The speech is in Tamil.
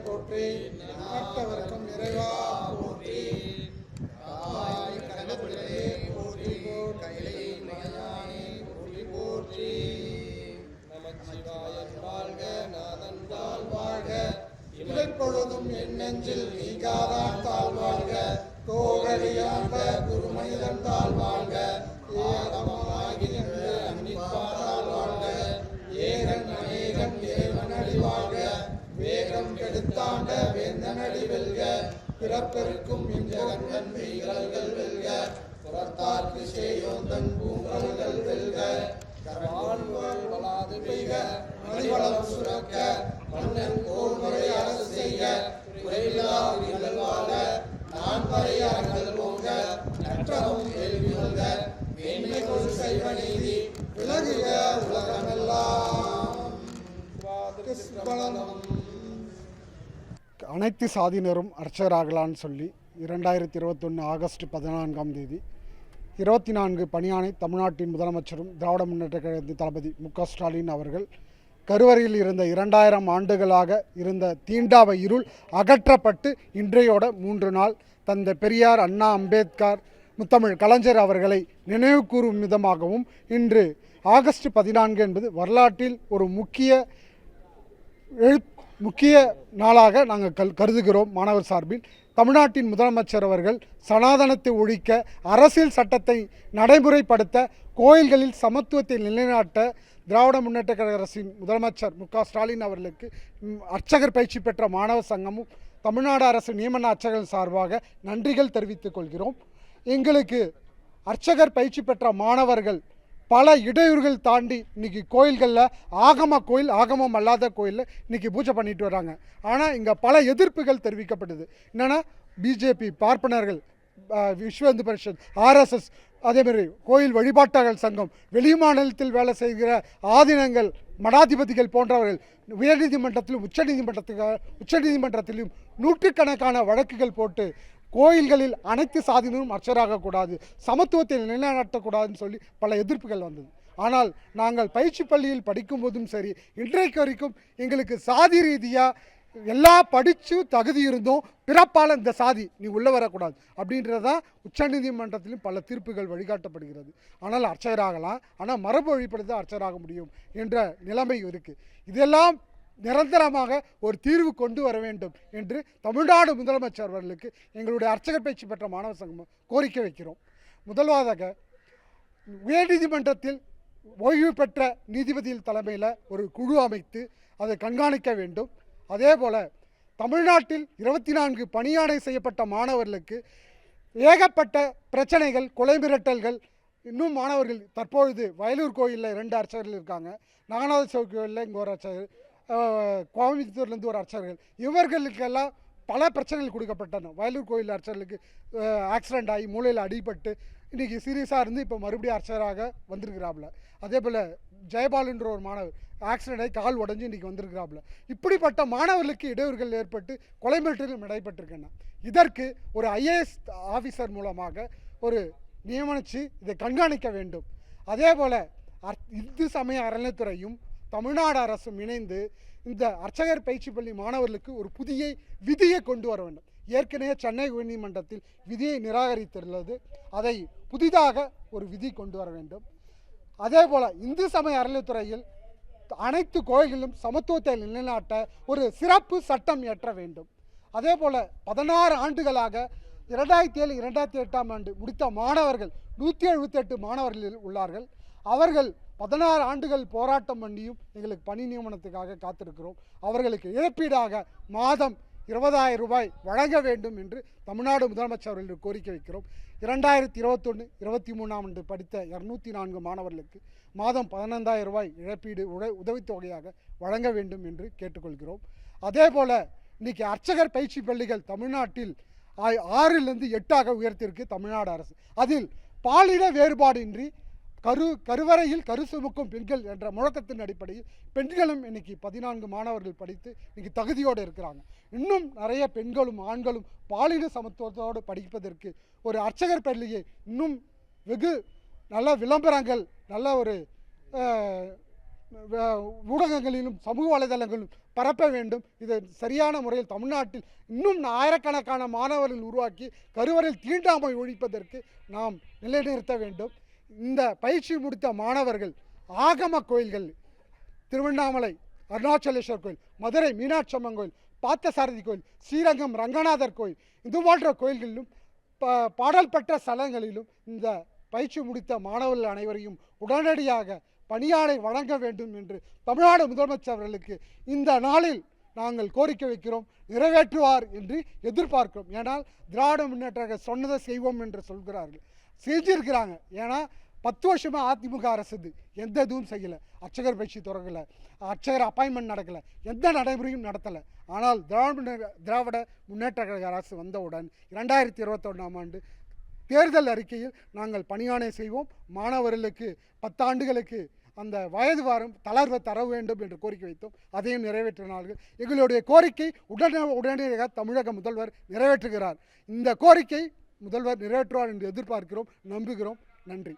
போற்றி, நாட்டவர்க்கும் இறைவா போற்றி, காவாய் கனகத்திலே போற்றி கைலை மலையானே போற்றி போற்றி. நமச்சிவாயன் வாழ்க, நாதன் தாழ் வாழ்க, இமைப்பொழுதும் என் நெஞ்சில் நீங்காதான் தாழ்வாழ்க, கோகலியாண்ட குருமனிதன் தாழ்வாழ்க, ஏகமாகி நின்று அன்னிப்பாதால் வாழ்க, ஏகன் அநேகன் ஏவனடி வாழ்க, வேகம் கெடுத்தாண்ட வேந்தனடி வெல்க, பிறப்பெருக்கும் இஞ்சகந்தன் மெய்கல்கள் வெல்க, புறத்தார்க்கு சேயோந்தன் பூங்கல்கள் வெல்க, கரவான்கள் வளாது பெய்க, மணிவளம் சுரக்க, மன்னன் கோல்முறை அரசு செய்க, குறைவில்லா உயிர்கள் வாழ, நான் பறை அரங்கள் போங்க, நற்றமும் கேள்வி கொள்க, மேன்மை கொள் செய்வ நீதி விலகுக உலகமெல்லாம். அனைத்து சாதியினரும் அர்ச்சகராகலான்னு சொல்லி 2021 ஆகஸ்ட் 14 24 பணியாணை தமிழ்நாட்டின் முதலமைச்சரும் திராவிட முன்னேற்ற கழகத்தின் தளபதி மு.க. ஸ்டாலின் அவர்கள் கருவறையில் இருந்த 2000 ஆண்டுகளாக இருந்த தீண்டாமை இருள் அகற்றப்பட்டு இன்றையோட 3 நாள் தந்தை பெரியார், அண்ணா, அம்பேத்கர், முத்தமிழ் கலைஞர் அவர்களை நினைவு கூறும் விதமாகவும் இன்று ஆகஸ்ட் 14 என்பது வரலாற்றில் ஒரு முக்கிய நாளாக நாங்கள் கருதுகிறோம். மாணவர் சார்பில் தமிழ்நாட்டின் முதலமைச்சர் அவர்கள் சனாதனத்தை ஒழிக்க, அரசியல் சட்டத்தை நடைமுறைப்படுத்த, கோயில்களில் சமத்துவத்தை நிலைநாட்ட திராவிட முன்னேற்ற கழக அரசின் முதலமைச்சர் மு.க. ஸ்டாலின் அவர்களுக்கு அர்ச்சகர் பயிற்சி பெற்ற மாணவர் சங்கமும் தமிழ்நாடு அரசு நியமன அர்ச்சகர்கள் சார்பாக நன்றிகள் தெரிவித்துக் கொள்கிறோம். எங்களுக்கு அர்ச்சகர் பயிற்சி பெற்ற மாணவர்கள் பல இடையூறுகள் தாண்டி இன்றைக்கி கோயில்களில் கோயில், ஆகமம் அல்லாத கோயிலில் இன்றைக்கி பூஜை பண்ணிட்டு வராங்க. ஆனால் இங்கே பல எதிர்ப்புகள் தெரிவிக்கப்படுது. என்னென்னா பிஜேபி, பார்ப்பனர்கள், விஸ்வ இந்து பரிஷத், ஆர்எஸ்எஸ், அதேமாதிரி கோயில் வழிபாட்டாளர் சங்கம், வெளிமாநிலத்தில் வேலை செய்கிற ஆதீனங்கள், மடாதிபதிகள் போன்றவர்கள் உயர்நீதிமன்றத்திலும் உச்சநீதிமன்றத்திலும் நூற்றுக்கணக்கான வழக்குகள் போட்டு கோயில்களில் அனைத்து சாதியினரும் அர்ச்சராகக்கூடாது, சமத்துவத்தை நிலைநாட்டக்கூடாதுன்னு சொல்லி பல எதிர்ப்புகள் வந்தது. ஆனால் நாங்கள் பயிற்சி பள்ளியில் படிக்கும்போதும் சரி, இன்றைக்கு வரைக்கும் எங்களுக்கு சாதி ரீதியாக எல்லா படித்து தகுதி இருந்தும் பிறப்பால் இந்த சாதி நீ உள்ளே வரக்கூடாது அப்படின்றதான் உச்சநீதிமன்றத்திலும் பல தீர்ப்புகள் வழிகாட்டப்படுகிறது. ஆனால் அர்ச்சகராகலாம், ஆனால் மரபு வழிபடுத்த அர்ச்சகராக முடியும் என்ற நிலைமை இருக்குது. இதெல்லாம் நிரந்தரமாக ஒரு தீர்வு கொண்டு வர வேண்டும் என்று தமிழ்நாடு முதலமைச்சர் அவர்களுக்கு எங்களுடைய அர்ச்சகர் பயிற்சி பெற்ற மாணவர் சங்கம் கோரிக்கை வைக்கிறோம். முதல்வதாக உயர்நீதிமன்றத்தில் ஓய்வு பெற்ற நீதிபதிகள் தலைமையில் ஒரு குழு அமைத்து அதை கண்காணிக்க வேண்டும். அதே போல் தமிழ்நாட்டில் 24 பணியாணை செய்யப்பட்ட மாணவர்களுக்கு ஏகப்பட்ட பிரச்சனைகள், கொலை மிரட்டல்கள். இன்னும் மாணவர்கள் தற்பொழுது வயலூர் கோயிலில் 2 அர்ச்சகர்கள் இருக்காங்க, நாகநாத சௌக் கோயிலில் இங்கே ஒரு அர்ச்சகர், கோயம்புத்தூர்லேருந்து ஒரு அர்ச்சகர்கள், இவர்களுக்கெல்லாம் பல பிரச்சனைகள் கொடுக்கப்பட்டன. வயலூர் கோயில் அர்ச்சகர்களுக்கு ஆக்சிடெண்ட் ஆகி மூளையில் அடிபட்டு இன்றைக்கி சீரியஸாக இருந்து இப்போ மறுபடியும் அர்ச்சகராக வந்திருக்கிறாப்புல. அதே போல் ஜெயபாலுன்ற ஒரு மாணவர் ஆக்சிடெண்ட் ஆகி கால் உடஞ்சி இன்றைக்கி வந்திருக்கிறாப்புல. இப்படிப்பட்ட மாணவர்களுக்கு இடையூறுகள் ஏற்பட்டு கொலை மிரட்டலும் நடைபெற்றிருக்கின்றன. இதற்கு ஒரு IAS ஆஃபீஸர் மூலமாக ஒரு நியமனித்து இதை கண்காணிக்க வேண்டும். அதே போல் இந்து சமய அறநிலைத்துறையும் தமிழ்நாடு அரசும் இணைந்து இந்த அர்ச்சகர் பயிற்சி பள்ளி மாணவர்களுக்கு ஒரு புதிய விதியை கொண்டு வர வேண்டும். ஏற்கனவே சென்னை உயர்நீதிமன்றத்தில் விதியை நிராகரித்துள்ளது. அதை புதிதாக ஒரு விதி கொண்டு வர வேண்டும். அதே போல் இந்து சமய அறநிலைத்துறையில் அனைத்து கோயில்களிலும் சமத்துவத்தை நிலைநாட்ட ஒரு சிறப்பு சட்டம் இயற்ற வேண்டும். அதே போல் 16 ஆண்டுகளாக 2007, 2008ஆம் ஆண்டு முடித்த மாணவர்கள் 178 மாணவர்கள் உள்ளார்கள். அவர்கள் 16 ஆண்டுகள் போராட்டம் பண்ணியும் எங்களுக்கு பணி நியமனத்துக்காக காத்திருக்கிறோம். அவர்களுக்கு இழப்பீடாக மாதம் 20,000 ரூபாய் வழங்க வேண்டும் என்று தமிழ்நாடு முதலமைச்சர் அவர்களுக்கு கோரிக்கை வைக்கிறோம். 2021, 23ஆம் ஆண்டு படித்த 204 மாணவர்களுக்கு மாதம் 15,000 ரூபாய் இழப்பீடு உதவித்தொகையாக வழங்க வேண்டும் என்று கேட்டுக்கொள்கிறோம். அதே போல் இன்றைக்கி அர்ச்சகர் பயிற்சி பள்ளிகள் தமிழ்நாட்டில் 6லிருந்து 8ஆக உயர்த்தியிருக்கு தமிழ்நாடு அரசு. அதில் பாலின வேறுபாடின்றி கருவறையில் கரு சுமக்கும் பெண்கள் என்ற முழக்கத்தின் அடிப்படையில் பெண்களும் இன்னைக்கு 14 மாணவர்கள் படித்து இன்னைக்கு தகுதியோடு இருக்கிறாங்க. இன்னும் நிறைய பெண்களும் ஆண்களும் பாலின சமத்துவத்தோடு படிப்பதற்கு ஒரு அர்ச்சகர் பள்ளியை இன்னும் வெகு நல்ல விளம்பரங்கள், நல்ல ஒரு ஊடகங்களிலும் சமூக வலைதளங்களிலும் பரப்ப வேண்டும். இதை சரியான முறையில் தமிழ்நாட்டில் இன்னும் ஆயிரக்கணக்கான மாணவர்கள் உருவாக்கி கருவறையில் தீண்டாமை ஒழிப்பதற்கு நாம் நிலைநிறுத்த வேண்டும். இந்த பயிற்சி முடித்த மாணவர்கள் ஆகம கோயில்கள், திருவண்ணாமலை அருணாச்சலேஸ்வர் கோயில், மதுரை மீனாட்சி அம்மன் கோயில், பார்த்தசாரதி கோயில், ஸ்ரீரங்கம் ரங்கநாதர் கோயில், இது போன்ற கோயில்களிலும் பாடல் பெற்ற ஸ்தலங்களிலும் இந்த பயிற்சி முடித்த மாணவர்கள் அனைவரையும் உடனடியாக பணியாளை வழங்க வேண்டும் என்று தமிழ்நாடு முதலமைச்சர் அவர்களுக்கு இந்த நாளில் நாங்கள் கோரிக்கை வைக்கிறோம். நிறைவேற்றுவார் என்று எதிர்பார்க்கிறோம். ஏன்னால் திராவிட முன்னேற்ற சொன்னதை செய்வோம் என்று சொல்கிறார்கள், செஞ்சிருக்கிறாங்க. ஏன்னா 10 வருஷமாக அதிமுக அரசு எந்த இதுவும் செய்யலை. அர்ச்சகர் பயிற்சி தொடங்கலை, அர்ச்சகர் அப்பாயின்மெண்ட் நடக்கலை, எந்த நடைமுறையும் நடத்தலை. ஆனால் திராவிட முன்னேற்ற கழக அரசு வந்தவுடன் 2021ஆம் ஆண்டு தேர்தல் அறிக்கையில் நாங்கள் பணியாணை செய்வோம், மாணவர்களுக்கு 10 ஆண்டுகளுக்கு அந்த வயது வாரம் தளர்வை தர வேண்டும் என்று கோரிக்கை வைத்தோம். அதையும் நிறைவேற்றினார்கள். எங்களுடைய கோரிக்கை உடனடியாக தமிழக முதல்வர் நிறைவேற்றுகிறார். இந்த கோரிக்கை முதல்வர் நிறைவேற்றுவார் என்று எதிர்பார்க்கிறோம், நம்புகிறோம். நன்றி.